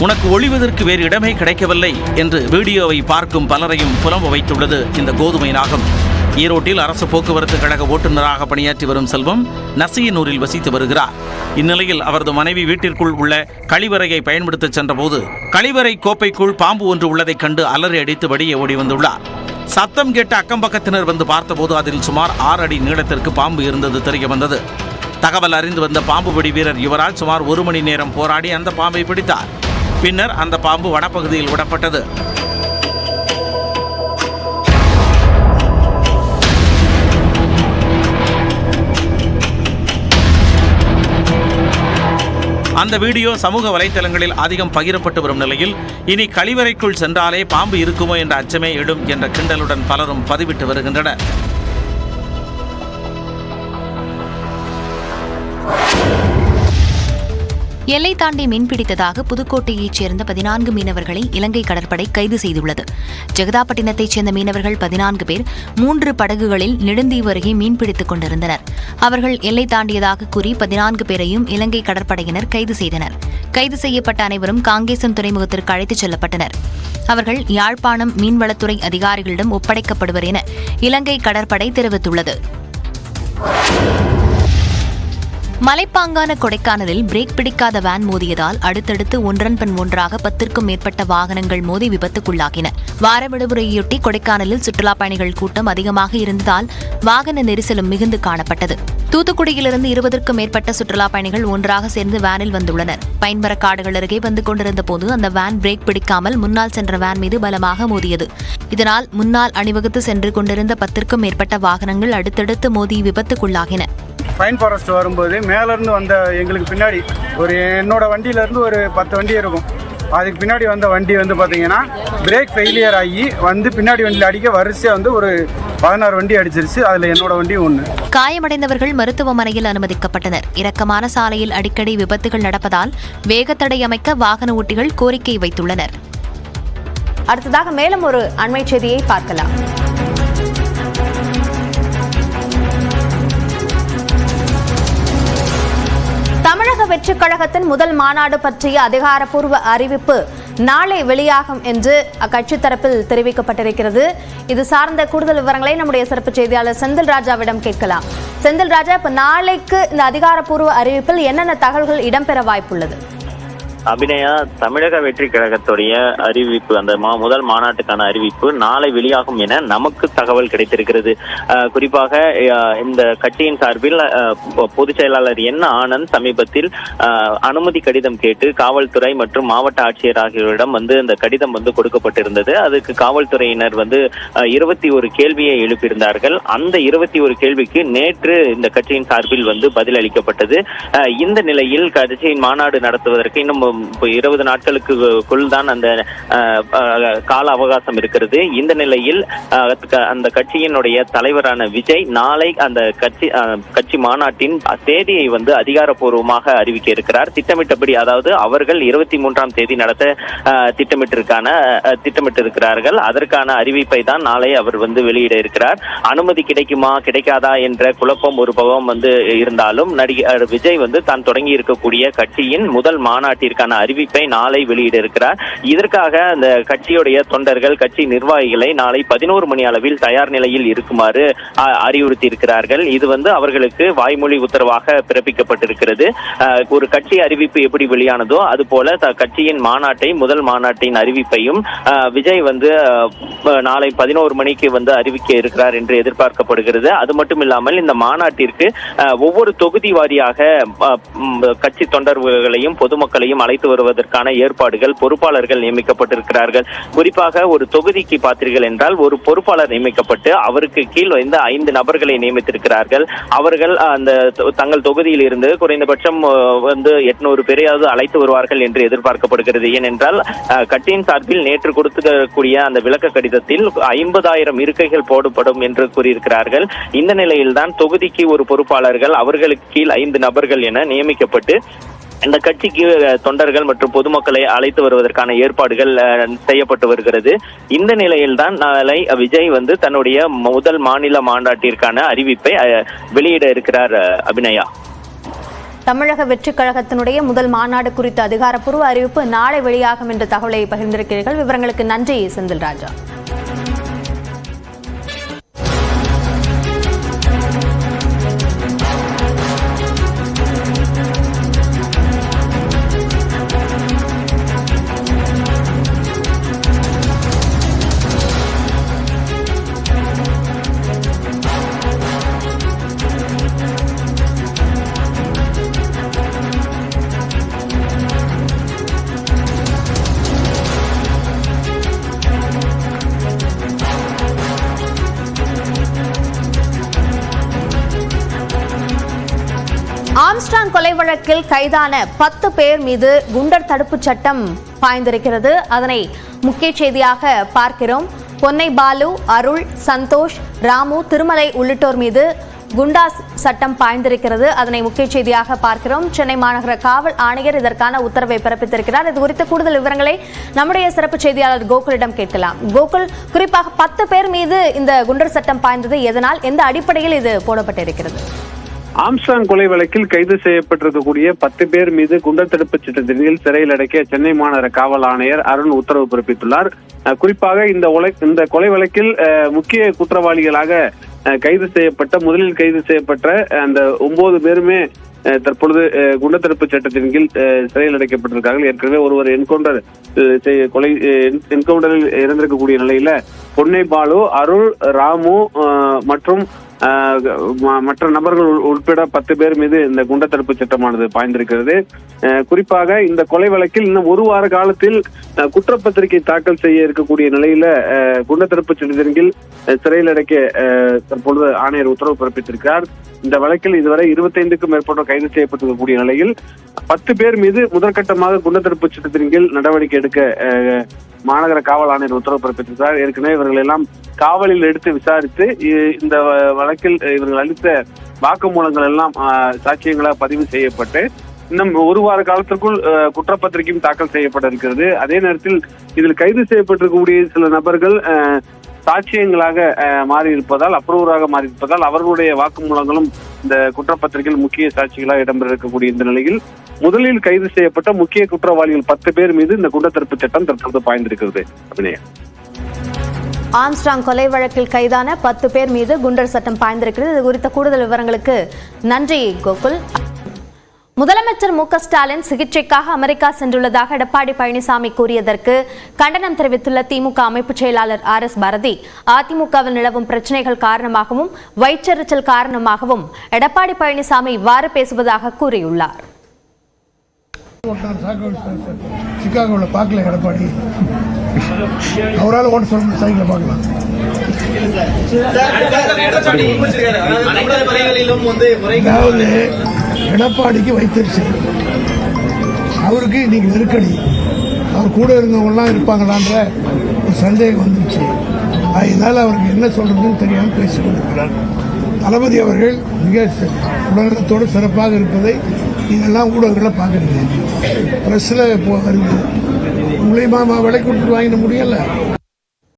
உனக்கு ஒளிவதற்கு வேறு இடமே கிடைக்கவில்லை என்று வீடியோவை பார்க்கும் பலரையும் புலம்ப வைத்துள்ளது இந்த கோதுமை நாகம். ஈரோட்டில் அரசு போக்குவரத்து கழக ஓட்டுநராக பணியாற்றி வரும் செல்வம் நசியனூரில் வசித்து வருகிறார். இந்நிலையில் அவரது மனைவி வீட்டிற்குள் உள்ள கழிவறையை பயன்படுத்த சென்றபோது கழிவறை கோப்பைக்குள் பாம்பு ஒன்று உள்ளதைக் கண்டு அலறி அடித்து வெளியே ஓடி வந்துள்ளார். சத்தம் கேட்ட அக்கம்பக்கத்தினர் வந்து பார்த்தபோது அதில் சுமார் 6 அடி நீளத்திற்கு பாம்பு இருந்தது தெரிய வந்தது. தகவல் அறிந்து வந்த பாம்பு பிடி வீரர் யுவராஜ் சுமார் 1 மணி நேரம் போராடி அந்த பாம்பை பிடித்தார். பின்னர் அந்த பாம்பு வனப்பகுதியில் விடப்பட்டது. அந்த வீடியோ சமூக வலைதளங்களில் அதிகம் பகிரப்பட்டு வரும் நிலையில் இனி கழிவறைக்குள் சென்றாலே பாம்பு இருக்குமோ என்ற அச்சமே எழும் என்ற கிண்டலுடன் பலரும் பதிவிட்டு வருகின்றனர். எல்லை தாண்டி மீன்பிடித்ததாக புதுக்கோட்டையைச் சேர்ந்த 14 மீனவர்களை இலங்கை கடற்படை கைது செய்துள்ளது. ஜெகதாப்பட்டினத்தைச் சேர்ந்த மீனவர்கள் 14 பேர் 3 படகுகளில் நெடுந்தீவு அருகே மீன்பிடித்துக் கொண்டிருந்தனர். அவர்கள் எல்லை தாண்டியதாக கூறி 14 பேரையும் இலங்கை கடற்படையினர் கைது செய்தனர். கைது செய்யப்பட்ட அனைவரும் காங்கேசன் துறைமுகத்திற்கு அழைத்துச் செல்லப்பட்டனர். அவர்கள் யாழ்ப்பாணம் மீன்வளத்துறை அதிகாரிகளிடம் ஒப்படைக்கப்படுவர் என இலங்கை கடற்படை தெரிவித்துள்ளது. மலைப்பாங்கான கொடைக்கானலில் பிரேக் பிடிக்காத வேன் மோதியதால் அடுத்தடுத்து ஒன்றன் பின் ஒன்றாக 10க்கும் மேற்பட்ட வாகனங்கள் மோதி விபத்துக்குள்ளாகின. வார விடுமுறையொட்டி கொடைக்கானலில் சுற்றுலாப் பயணிகள் கூட்டம் அதிகமாக இருந்ததால் வாகன நெரிசலும் மிகுந்து காணப்பட்டது. தூத்துக்குடியிலிருந்து 20க்கும் மேற்பட்ட சுற்றுலாப் பயணிகள் ஒன்றாக சேர்ந்து வேனில் வந்துள்ளனர். பைன்மரக்காடுகள் அருகே வந்து கொண்டிருந்த போது அந்த வேன் பிரேக் பிடிக்காமல் முன்னால் சென்ற வேன் மீது பலமாக மோதியது. இதனால் முன்னால் அணிவகுத்து சென்று கொண்டிருந்த 10க்கும் மேற்பட்ட வாகனங்கள் அடுத்தடுத்து மோதி விபத்துக்குள்ளாகின. ஃபைன் ஃபாரஸ்ட் வரும்போது மேலேருந்து வந்த எங்களுக்கு பின்னாடி என்னோட வண்டியிலேருந்து ஒரு 10 வண்டி இருக்கும். அதுக்கு பின்னாடி வந்த வண்டி பார்த்தீங்கன்னா பிரேக் ஃபெயிலியர் ஆகி பின்னாடி வண்டியில் அடிக்க வரிசையாக ஒரு 16 வண்டி அடிச்சிருச்சு. அதில் என்னோட வண்டி ஒன்று. காயமடைந்தவர்கள் மருத்துவமனையில் அனுமதிக்கப்பட்டனர். இறக்கமான சாலையில் அடிக்கடி விபத்துகள் நடப்பதால் வேகத்தடை அமைக்க வாகன ஓட்டிகள் கோரிக்கை வைத்துள்ளனர். அடுத்ததாக மேலும் ஒரு அண்மை செய்தியை பார்க்கலாம். தமிழக வெற்றிக் கழகத்தின் முதல் மாநாடு பற்றிய அதிகாரப்பூர்வ அறிவிப்பு நாளை வெளியாகும் என்று அக்கட்சி தரப்பில் தெரிவிக்கப்பட்டிருக்கிறது. இது சார்ந்த கூடுதல் விவரங்களை நம்முடைய சிறப்பு செய்தியாளர் செந்தில் ராஜாவிடம் கேட்கலாம். செந்தில் ராஜா, இப்ப நாளைக்கு இந்த அதிகாரப்பூர்வ அறிவிப்பில் என்னென்ன தகவல்கள் இடம்பெற வாய்ப்புள்ளது? அபிநயா, தமிழக வெற்றி கழகத்துடைய அறிவிப்பு, அந்த முதல் மாநாட்டுக்கான அறிவிப்பு நாளை வெளியாகும் என நமக்கு தகவல் கிடைத்திருக்கிறது. குறிப்பாக இந்த கட்சியின் சார்பில் பொதுச் செயலாளர் என் ஆனந்த் சமீபத்தில் அனுமதி கடிதம் கேட்டு காவல்துறை மற்றும் மாவட்ட ஆட்சியர் ஆகியோரிடம் இந்த கடிதம் கொடுக்கப்பட்டிருந்தது. அதுக்கு காவல்துறையினர் 21 கேள்வியை எழுப்பியிருந்தார்கள். அந்த 21 கேள்விக்கு நேற்று இந்த கட்சியின் சார்பில் பதில் அளிக்கப்பட்டது. இந்த நிலையில் கட்சியின் மாநாடு நடத்துவதற்கு இன்னும் 20 நாட்களுக்குள் தான் அந்த கால அவகாசம் இருக்கிறது. இந்த நிலையில் அந்த கட்சியினுடைய தலைவரான விஜய் நாளை அந்த கட்சி மாநாட்டின் தேதியை அதிகாரப்பூர்வமாக அறிவிக்க இருக்கிறார். திட்டமிட்டபடி, அதாவது அவர்கள் 23ஆம் தேதி நடத்த திட்டமிட்டிருக்கிறார்கள். அதற்கான அறிவிப்பை தான் நாளை அவர் வெளியிட இருக்கிறார். அனுமதி கிடைக்குமா கிடைக்காதா என்ற குழப்பம் ஒரு பக்கம் இருந்தாலும் நடிகர் விஜய் தான் தொடங்கி இருக்கக்கூடிய கட்சியின் முதல் மாநாட்டிற்கு அறிவிப்பை நாளை வெளியிட இருக்கிறார். இதற்காக அந்த கட்சியுடைய தொண்டர்கள், கட்சி நிர்வாகிகளை நாளை 11 மணி அளவில் தயார் நிலையில் இருக்குமாறு அறிவுறுத்தி இருக்கிறார்கள். இது அவர்களுக்கு வாய்மொழி உத்தரவாக பிறப்பிக்கப்பட்டிருக்கிறது. ஒரு கட்சி அறிவிப்பு எப்படி வெளியானதோ அதுபோல கட்சியின் முதல் மாநாட்டின் அறிவிப்பையும் விஜய் நாளை 11 மணிக்கு அறிவிக்க இருக்கிறார் என்று எதிர்பார்க்கப்படுகிறது. அது மட்டும் இல்லாமல் இந்த மாநாட்டிற்கு ஒவ்வொரு தொகுதி வாரியாக கட்சி தொண்டர்களையும் பொதுமக்களையும் அழைத்து வருவதற்கான ஏற்பாடுகள், பொறுப்பாளர்கள் நியமிக்கப்பட்டிருக்கிறார்கள். குறிப்பாக ஒரு தொகுதிக்கு பார்த்தீர்கள் என்றால் ஒரு பொறுப்பாளர் நியமிக்கப்பட்டு அவருக்கு கீழ் 5 நபர்களை நியமித்திருக்கிறார்கள். அவர்கள் அந்த தங்கள் தொகுதியில் இருந்து குறைந்தபட்சம் 800 பேரையாவது அழைத்து வருவார்கள் என்று எதிர்பார்க்கப்படுகிறது. ஏனென்றால் கட்சியின் சார்பில் நேற்று கொடுத்துக்கூடிய அந்த விளக்க கடிதத்தில் 50,000 இருக்கைகள் போடப்படும் என்று கூறியிருக்கிறார்கள். இந்த நிலையில்தான் தொகுதிக்கு ஒரு பொறுப்பாளர்கள், அவர்களுக்கு கீழ் 5 நபர்கள் என நியமிக்கப்பட்டு இந்த கட்சிக்கு தொண்டர்கள் மற்றும் பொதுமக்களை அழைத்து வருவதற்கான ஏற்பாடுகள் செய்யப்பட்டு வருகிறது. இந்த நிலையில்தான் நாளை விஜய் தன்னுடைய முதல் மாநில மாநாட்டிற்கான அறிவிப்பை வெளியிட இருக்கிறார். அபிநயா, தமிழக வெற்றி கழகத்தினுடைய முதல் மாநாடு குறித்த அதிகாரப்பூர்வ அறிவிப்பு நாளை வெளியாகும் என்ற தகவலை பகிர்ந்திருக்கிறீர்கள். விவரங்களுக்கு நன்றி செந்தில் ராஜா. ஆம்ஸ்ட்ராங் கொலை வழக்கில் கைதான 10 பேர் மீது குண்டர் தடுப்பு சட்டம் பாய்ந்திருக்கிறது. அதனை முக்கிய செய்தியாக பார்க்கிறோம். பொன்னை பாலு, அருள், சந்தோஷ், ராமு, திருமலை உள்ளிட்டோர் மீது குண்டாஸ் சட்டம் பாய்ந்திருக்கிறது. அதனை முக்கிய செய்தியாக பார்க்கிறோம். சென்னை மாநகர காவல் ஆணையர் இதற்கான உத்தரவை பிறப்பித்திருக்கிறார். இது குறித்த கூடுதல் விவரங்களை நம்முடைய சிறப்பு செய்தியாளர் கோகுலிடம் கேட்கலாம். கோகுல், குறிப்பாக 10 பேர் மீது இந்த குண்டர் சட்டம் பாய்ந்தது எதனால், எந்த அடிப்படையில் இது போடப்பட்டிருக்கிறது? ஆம்ஸ்ட்ராங் கொலை வழக்கில் கைது செய்யப்பட்டிருக்கக்கூடிய 10 பேர் மீது குண்டர் தடுப்பு சட்டத்தின் கீழ் சிறையில் அடைக்க சென்னை மாநகர காவல் ஆணையர் அருண் உத்தரவு பிறப்பித்துள்ளார். குறிப்பாக இந்த கொலை வழக்கில் முக்கிய குற்றவாளிகளாக முதலில் கைது செய்யப்பட்ட அந்த 9 பேருமே தற்பொழுது குண்டர் தடுப்பு சட்டத்தின் கீழ் சிறையில் அடைக்கப்பட்டிருக்கார்கள். ஏற்கனவே ஒருவர் என்கவுண்டரில் இறந்திருக்கக்கூடிய நிலையில பொன்னை பாலு, அருள், ராமு மற்றும் மற்ற நபர்கள் உட்பட 10 பேர் மீது இந்த குண்டர் தடுப்பு சட்டமானது பாய்ந்திருக்கிறது. குறிப்பாக இந்த கொலை வழக்கில் இன்னும் 1 வார காலத்தில் குற்றப்பத்திரிகை தாக்கல் செய்ய இருக்கக்கூடிய நிலையில குண்டர் தடுப்பு சட்டத்தின் கீழ் சிறையில் அடைக்க தற்பொழுது ஆணையர் உத்தரவு பிறப்பித்திருக்கிறார். இந்த வழக்கில் இதுவரை 25க்கும் மேற்பட்டோர் கைது செய்யப்பட்டிருக்கக்கூடிய நிலையில் 10 பேர் மீது முதற்கட்டமாக குண்டர் தடுப்பு சட்டத்தின் கீழ் நடவடிக்கை எடுக்க மாநகர காவல் ஆணையர் உத்தரவு பிறப்பித்திருக்கிறார். ஏற்கனவே இவர்கள் எல்லாம் காவலில் எடுத்து விசாரித்து இந்த வழக்கில் இவர்கள் அளித்த வாக்குமூலங்கள் எல்லாம் சாட்சியங்களாக பதிவு செய்யப்பட்டு இன்னும் 1 வார காலத்திற்குள் குற்றப்பத்திரிகையும் தாக்கல் செய்யப்பட இருக்கிறது. அதே நேரத்தில் இதில் கைது செய்யப்பட்டிருக்கக்கூடிய சில நபர்கள் சாட்சியங்களாக அப்ரூவராக மாறி இருப்பதால் அவர்களுடைய வாக்குமூலங்களும் இந்த குற்றப்பத்திரிகையில் முக்கிய சாட்சிகளாக இடம்பெற இருக்கக்கூடிய இந்த நிலையில் முதலில் கைது செய்யப்பட்ட முக்கிய குற்றவாளிகள் 10 பேர் மீது இந்த குண்டர் தடுப்பு சட்டம் தற்போது பாய்ந்திருக்கிறது. அபிநயா, ஆம்ஸ்ட்ராங் கொலை வழக்கில் கைதான 10 பேர் மீது குண்டர் சட்டம் பாய்ந்திருக்கிறது. இது குறித்த கூடுதல் விவரங்களுக்கு நன்றி கோகுல். முதலமைச்சர் மு க ஸ்டாலின் சிகிச்சைக்காக அமெரிக்கா சென்றுள்ளதாக எடப்பாடி பழனிசாமி கூறியதற்கு கண்டனம் தெரிவித்துள்ள திமுக அமைப்பு செயலாளர் RS பாரதி, அதிமுகவில் நிலவும் பிரச்சனைகள் காரணமாகவும் வயிற்றெரிச்சல் காரணமாகவும் எடப்பாடி பழனிசாமி இவ்வாறு பேசுவதாக கூறியுள்ளார். சிகாகோவில் பார்க்கல எடப்பாடி, அவரால் ஓட்ட சொல்ல சைக்கிள் பார்க்கலாம். அதாவது எடப்பாடிக்கு வைத்திருச்சு, அவருக்கு இன்னைக்கு நெருக்கடி, அவர் கூட இருந்தவங்கலாம் இருப்பாங்களான்ற ஒரு சந்தேகம் வந்துருச்சு. அதனால அவருக்கு என்ன சொல்றதுன்னு தெரியாமல் பேசிக் கொண்டிருக்கிறார். தளபதி அவர்கள் மிக உடல்நலத்தோடு சிறப்பாக இருப்பதை இதெல்லாம் ஊடகங்களை பார்க்குறீங்க, ப்ரெஸ்ஸில் இப்போ வருது. மூலியமாக விலை கொடுத்துட்டு வாங்கிட முடியல.